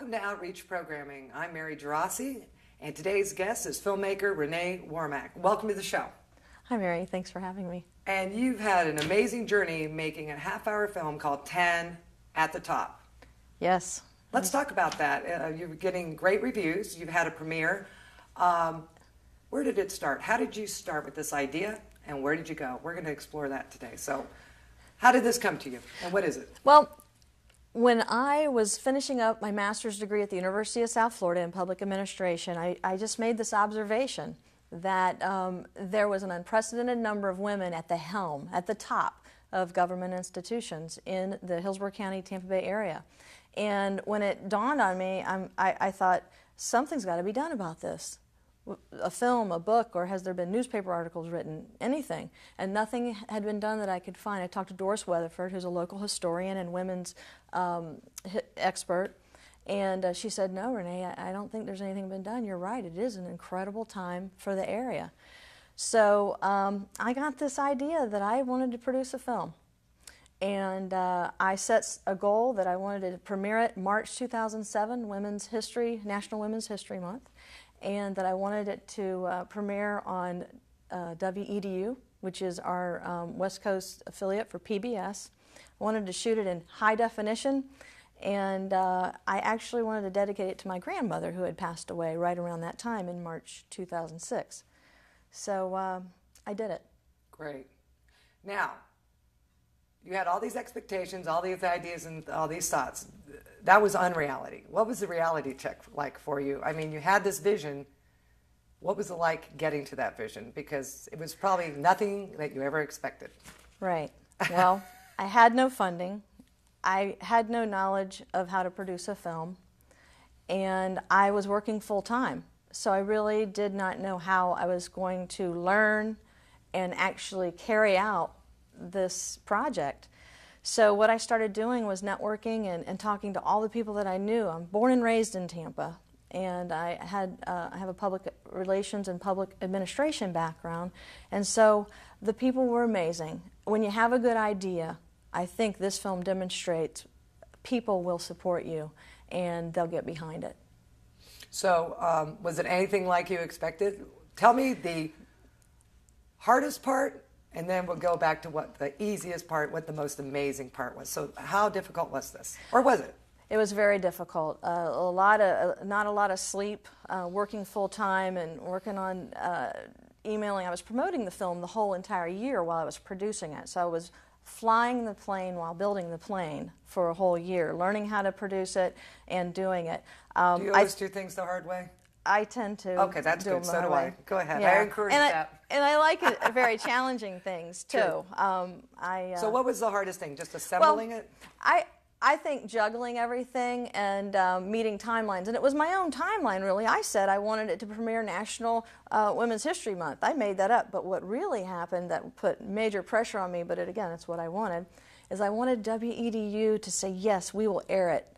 Welcome to Outreach Programming. I'm Mary Gerasi, and today's guest is filmmaker Renee Warmack. Welcome to the show. Hi, Mary. Thanks for having me. And you've had an amazing journey making a half-hour film called 10 at the Top. Yes. Let's talk about that. You're getting great reviews. You've had a premiere. Where did it start? How did you start with this idea, and where did you go? We're going to explore that today. So how did this come to you, and what is it? Well, when I was finishing up my master's degree at the University of South Florida in public administration, I just made this observation that there was an unprecedented number of women at the helm, at the top of government institutions in the Hillsborough County, Tampa Bay area. And when it dawned on me, I thought, something's got to be done about this. A film, a book, or has there been newspaper articles written, anything. And nothing had been done that I could find. I talked to Doris Weatherford, who's a local historian and women's expert, and she said, no, Renee, I don't think there's anything been done. You're right, it is an incredible time for the area. So I got this idea that I wanted to produce a film. And I set a goal that I wanted to premiere it March 2007, National Women's History Month, and that I wanted it to premiere on WEDU, which is our West Coast affiliate for PBS. I wanted to shoot it in high definition, and I actually wanted to dedicate it to my grandmother, who had passed away right around that time in March 2006. So I did it. Great. Now, you had all these expectations, all these ideas, and all these thoughts. That was unreality. What was the reality check like for you? I mean, you had this vision. What was it like getting to that vision? Because it was probably nothing that you ever expected. Right. Well, I had no funding. I had no knowledge of how to produce a film. And I was working full time. So I really did not know how I was going to learn and actually carry out this project. So what I started doing was networking and talking to all the people that I knew. I'm born and raised in Tampa, and I have a public relations and public administration background, and so the people were amazing. When you have a good idea, I think this film demonstrates people will support you and they'll get behind it. So was it anything like you expected? Tell me the hardest part, and then we'll go back to what the easiest part, what the most amazing part was. So how difficult was this? Or was it? It was very difficult. Not a lot of sleep, working full time and working on emailing. I was promoting the film the whole entire year while I was producing it. So I was flying the plane while building the plane for a whole year, learning how to produce it and doing it. Do you always do things the hard way? I tend to. Okay, that's good. So do I. Go ahead. Yeah. I encourage that. And I like it, very challenging things too. So what was the hardest thing? Just assembling it? I think juggling everything and meeting timelines. And it was my own timeline, really. I said I wanted it to premiere National Women's History Month. I made that up. But what really happened that put major pressure on me, but again, it's what I wanted, is I wanted WEDU to say, yes, we will air it,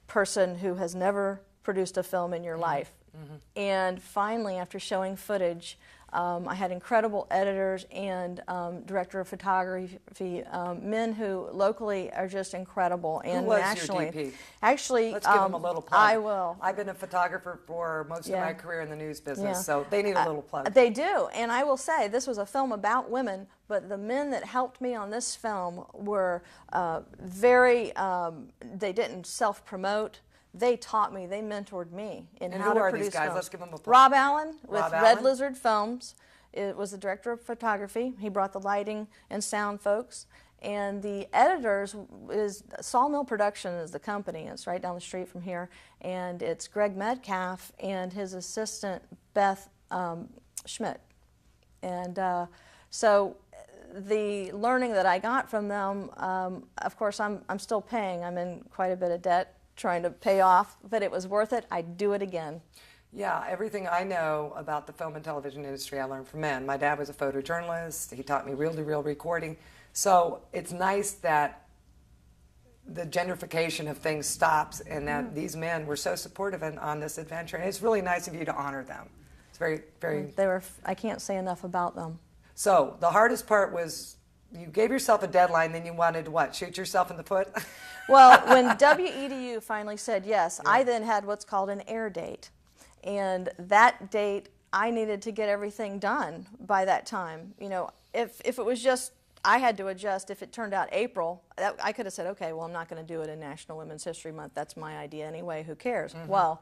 person who has never produced a film in your life. Mm-hmm. And finally, after showing footage, I had incredible editors and director of photography, men who locally are just incredible. And who was nationally, your DP? Actually, let's give them a little plug. I will. I've been a photographer for most of my career in the news business, Yeah. so they need a little plug. They do, and I will say this was a film about women, but the men that helped me on this film were very. They didn't self-promote. They taught me, they mentored me in how to produce films. And who are these guys? Let's give them a plug. Rob Allen with Rob Red Allen? Lizard Films. It was the director of photography. He brought the lighting and sound folks. And the editors is Sawmill Production is the company. It's right down the street from here. And it's Greg Metcalf and his assistant Beth Schmidt. And so the learning that I got from them, of course, I'm still paying. I'm in quite a bit of debt trying to pay off, but it was worth it. I'd do it again. Yeah, everything I know about the film and television industry I learned from men. My dad was a photojournalist. He taught me reel-to-reel recording. So it's nice that the gentrification of things stops and that these men were so supportive on this adventure. And it's really nice of you to honor them. It's very, very... They were, I can't say enough about them. So the hardest part was you gave yourself a deadline, then you wanted to what? Shoot yourself in the foot? Well, when WEDU finally said yes, I then had what's called an air date. And that date, I needed to get everything done by that time. You know, if it was just, I had to adjust. If it turned out April, I could have said, okay, well, I'm not going to do it in National Women's History Month. That's my idea anyway. Who cares? Well,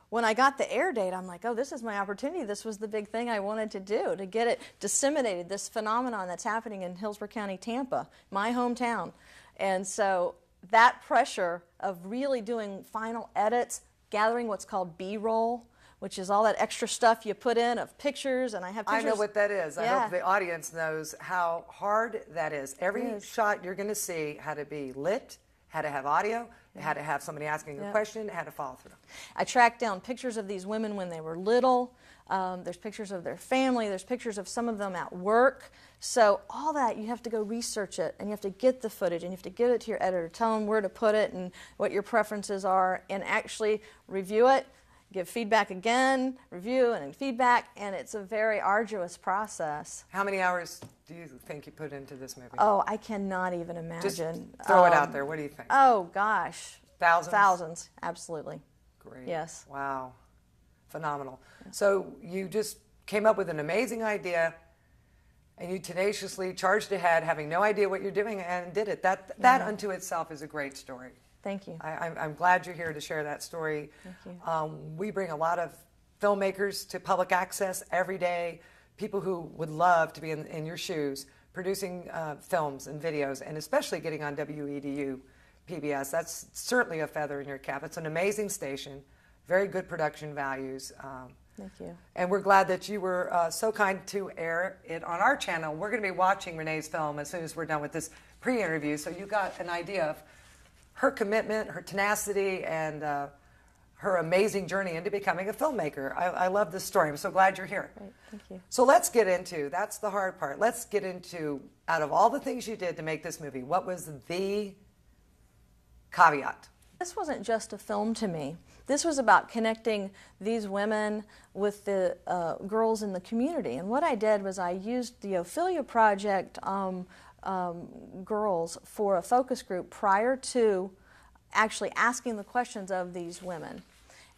when I got the air date, I'm like, oh, this is my opportunity. This was the big thing I wanted to do, to get it disseminated, this phenomenon that's happening in Hillsborough County, Tampa, my hometown. And so that pressure of really doing final edits, gathering what's called B-roll, which is all that extra stuff you put in of pictures, and I have pictures. I know what that is. I Yeah. hope the audience knows how hard that is. Every shot you're going to see had to be lit, had to have audio, had to have somebody asking a question, had to follow through. I tracked down pictures of these women when they were little. There's pictures of their family. There's pictures of some of them at work. So all that, you have to go research it, and you have to get the footage, and you have to give it to your editor, tell them where to put it and what your preferences are, and actually review it, give feedback again, review and feedback, and it's a very arduous process. How many hours do you think you put into this movie? Oh, I cannot even Just imagine. throw it out there. What do you think? Oh, gosh. Thousands? Thousands, absolutely. Great. Yes. Wow. Phenomenal. So you just came up with an amazing idea, and you tenaciously charged ahead, having no idea what you're doing, and did it. That unto itself is a great story. Thank you. I'm glad you're here to share that story. Thank you. We bring a lot of filmmakers to public access every day, people who would love to be in your shoes, producing films and videos, and especially getting on WEDU PBS. That's certainly a feather in your cap. It's an amazing station, very good production values. Thank you. And we're glad that you were so kind to air it on our channel. We're going to be watching Renee's film as soon as we're done with this pre-interview, so you got an idea of her commitment, her tenacity, and her amazing journey into becoming a filmmaker. I love this story. I'm so glad you're here. Great. Thank you. So let's get into, that's the hard part. Let's get into, out of all the things you did to make this movie, what was the caveat? This wasn't just a film to me. This was about connecting these women with the girls in the community. And what I did was I used the Ophelia Project girls for a focus group prior to actually asking the questions of these women.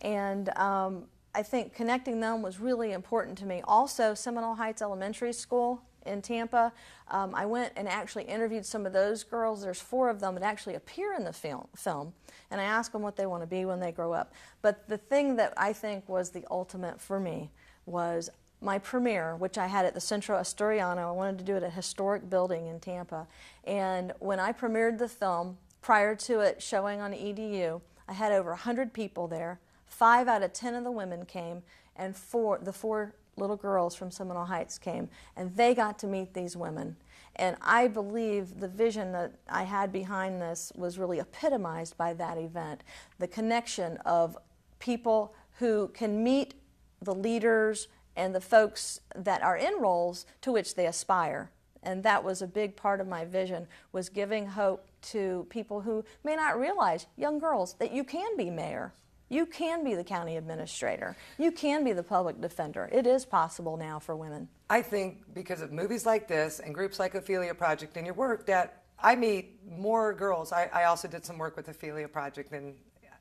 And I think connecting them was really important to me. Also, Seminole Heights Elementary School in Tampa, I went and actually interviewed some of those girls. There's 4 of them that actually appear in the film, and I asked them what they want to be when they grow up. But the thing that I think was the ultimate for me was my premiere, which I had at the Centro Asturiano. I wanted to do it at a historic building in Tampa. And when I premiered the film, prior to it showing on EDU, I had over 100 people there. 5 out of 10 of the women came, and the 4 little girls from Seminole Heights came, and they got to meet these women. And I believe the vision that I had behind this was really epitomized by that event. The connection of people who can meet the leaders and the folks that are in roles to which they aspire. And that was a big part of my vision, was giving hope to people who may not realize, young girls, that you can be mayor. You can be the county administrator. You can be the public defender. It is possible now for women. I think because of movies like this and groups like Ophelia Project and your work, that I meet more girls. I also did some work with Ophelia Project, and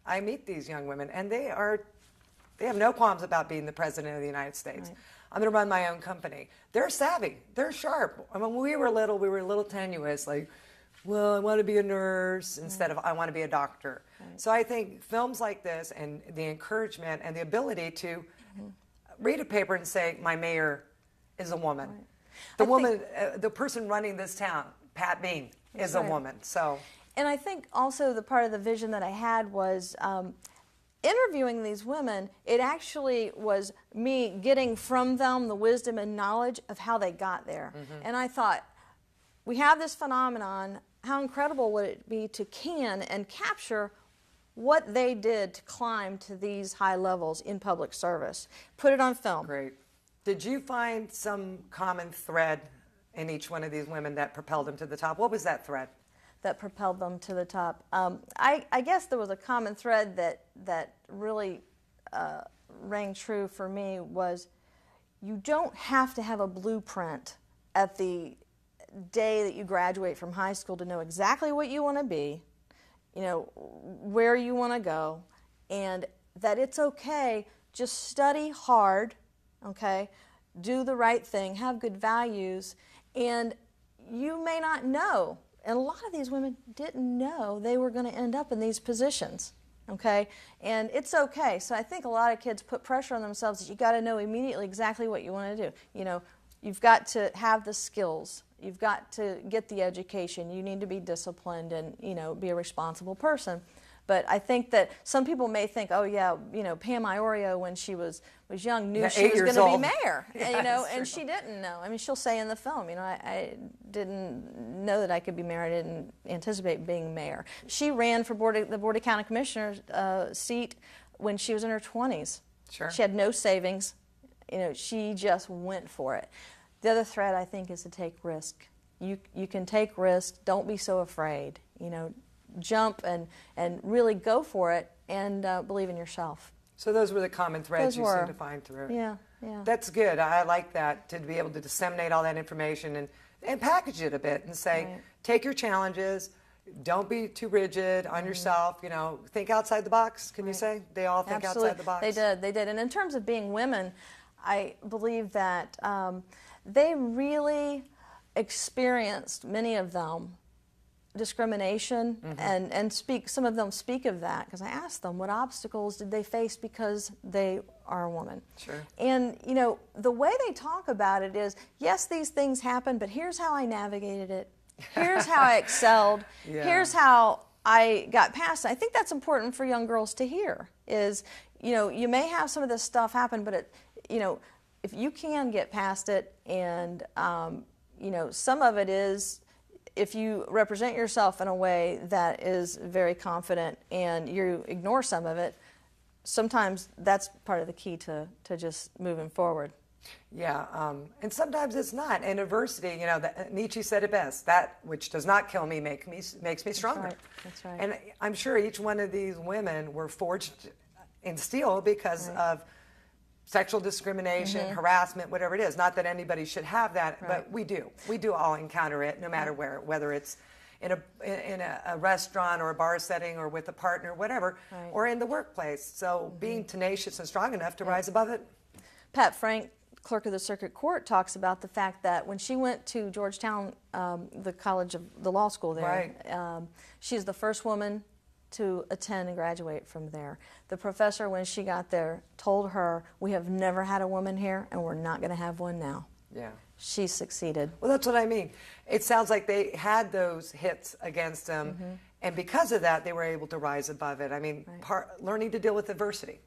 I meet these young women, and they have no qualms about being the president of the United States. Right. I'm going to run my own company. They're savvy. They're sharp. I mean, when we were little, we were a little tenuous, like, well, I want to be a nurse instead of I want to be a doctor. Right. So I think films like this and the encouragement and the ability to read a paper and say, my mayor is a woman. Right. The person running this town, Pat Bean, is a woman. So, and I think also the part of the vision that I had was interviewing these women. It actually was me getting from them the wisdom and knowledge of how they got there. And I thought, we have this phenomenon. How incredible would it be to can and capture what they did to climb to these high levels in public service? Put it on film. Great. Did you find some common thread in each one of these women that propelled them to the top? What was that thread? That propelled them to the top. I guess there was a common thread that really rang true for me was you don't have to have a blueprint at the day that you graduate from high school to know exactly what you want to be, you know, where you want to go, and that it's okay, just study hard, okay, do the right thing, have good values, and you may not know, and a lot of these women didn't know they were going to end up in these positions. Okay, and it's okay. So I think a lot of kids put pressure on themselves that you got to know immediately exactly what you want to do. You know, you've got to have the skills. You've got to get the education. You need to be disciplined and, you know, be a responsible person. But I think that some people may think, oh yeah, you know, Pam Iorio when she was young knew she was going to be mayor, and, you know, and she didn't know. I mean, she'll say in the film, you know, I didn't know that I could be mayor. I didn't anticipate being mayor. She ran for the Board of County Commissioners seat when she was in her 20s. Sure. She had no savings. You know, she just went for it. The other thread, I think, is to take risk. You can take risk. Don't be so afraid. You know, jump and really go for it, and believe in yourself. So those were the common threads you seem to find through. Yeah, yeah. That's good. I like that, to be able to disseminate all that information and package it a bit and say, Right. take your challenges, don't be too rigid on yourself, you know, think outside the box, can you say? They all think Absolutely. outside the box? They did. And in terms of being women, I believe that they really experienced, many of them, discrimination, and some of them speak of that, because I asked them what obstacles did they face because they are a woman. Sure. And you know, the way they talk about it is, yes, these things happen, but here's how I navigated it. Here's how I excelled. Yeah. Here's how I got past it. I think that's important for young girls to hear, is, you know, you may have some of this stuff happen, but it, you know, if you can get past it, and you know, some of it is, if you represent yourself in a way that is very confident and you ignore some of it, sometimes that's part of the key to just moving forward. Yeah, and sometimes it's not. And adversity, you know, Nietzsche said it best, that which does not kill me makes me stronger. That's right. That's right. And I'm sure each one of these women were forged in steel because of sexual discrimination, harassment, whatever it is. Not that anybody should have that, but we do. We do all encounter it, no matter where, whether it's in a restaurant or a bar setting or with a partner, whatever, or in the workplace. So being tenacious and strong enough to rise above it. Pat Frank, clerk of the circuit court, talks about the fact that when she went to Georgetown, the college of the law school there, she's the first woman to attend and graduate from there. The professor, when she got there, told her, we have never had a woman here, and we're not going to have one now. Yeah. She succeeded. Well, that's what I mean. It sounds like they had those hits against them, and because of that, they were able to rise above it. I mean, learning to deal with adversity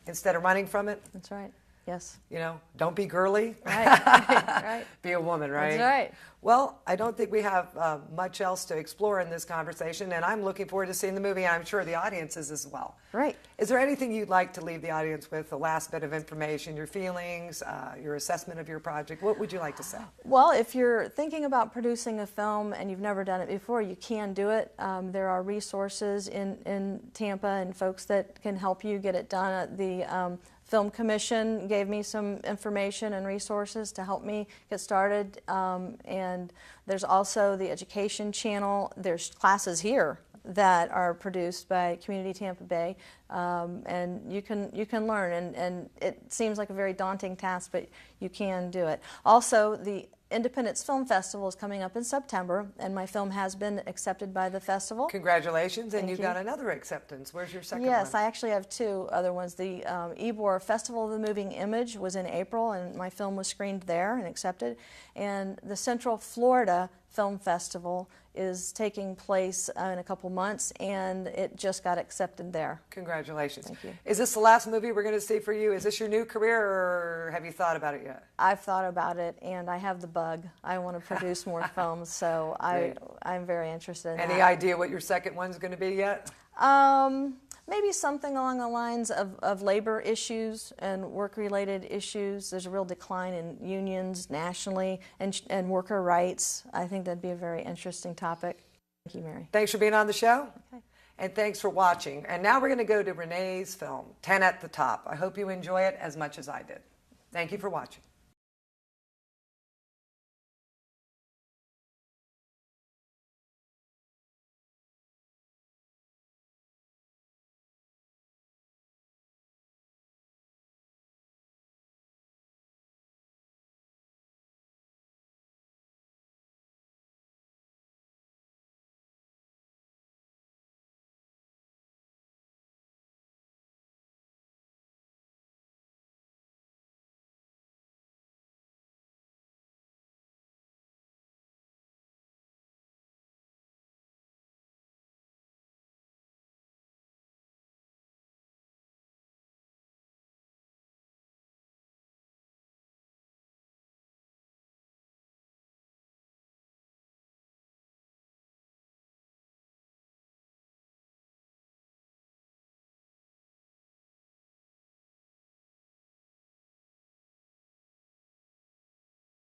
instead of running from it. That's right. Yes. You know, don't be girly. Right. Be a woman, right? That's right. Well, I don't think we have much else to explore in this conversation, and I'm looking forward to seeing the movie, and I'm sure the audience is as well. Right. Is there anything you'd like to leave the audience with, the last bit of information, your feelings, your assessment of your project? What would you like to say? Well, if you're thinking about producing a film and you've never done it before, you can do it. There are resources in Tampa and folks that can help you get it done. The Film Commission gave me some information and resources to help me get started, and there's also the Education Channel. There's classes here that are produced by Community Tampa Bay, and you can learn, and it seems like a very daunting task, but you can do it. Also, the Independence Film Festival is coming up in September, and my film has been accepted by the festival. Congratulations, and you got another acceptance. Where's your second one? Yes, I actually have two other ones. The Ybor Festival of the Moving Image was in April, and my film was screened there and accepted. And the Central Florida Film Festival is taking place in a couple months, and it just got accepted there. Congratulations. Thank you. Is this the last movie we're going to see for you? Is this your new career, or have you thought about it yet? I've thought about it, and I have the bug. I want to produce more films, so I'm very interested in that. Any idea what your second one's going to be yet? Maybe something along the lines of labor issues and work-related issues. There's a real decline in unions nationally and worker rights. I think that'd be a very interesting topic. Thank you, Mary. Thanks for being on the show. Okay. And thanks for watching. And now we're going to go to Renee's film, 10 at the Top. I hope you enjoy it as much as I did. Thank you for watching.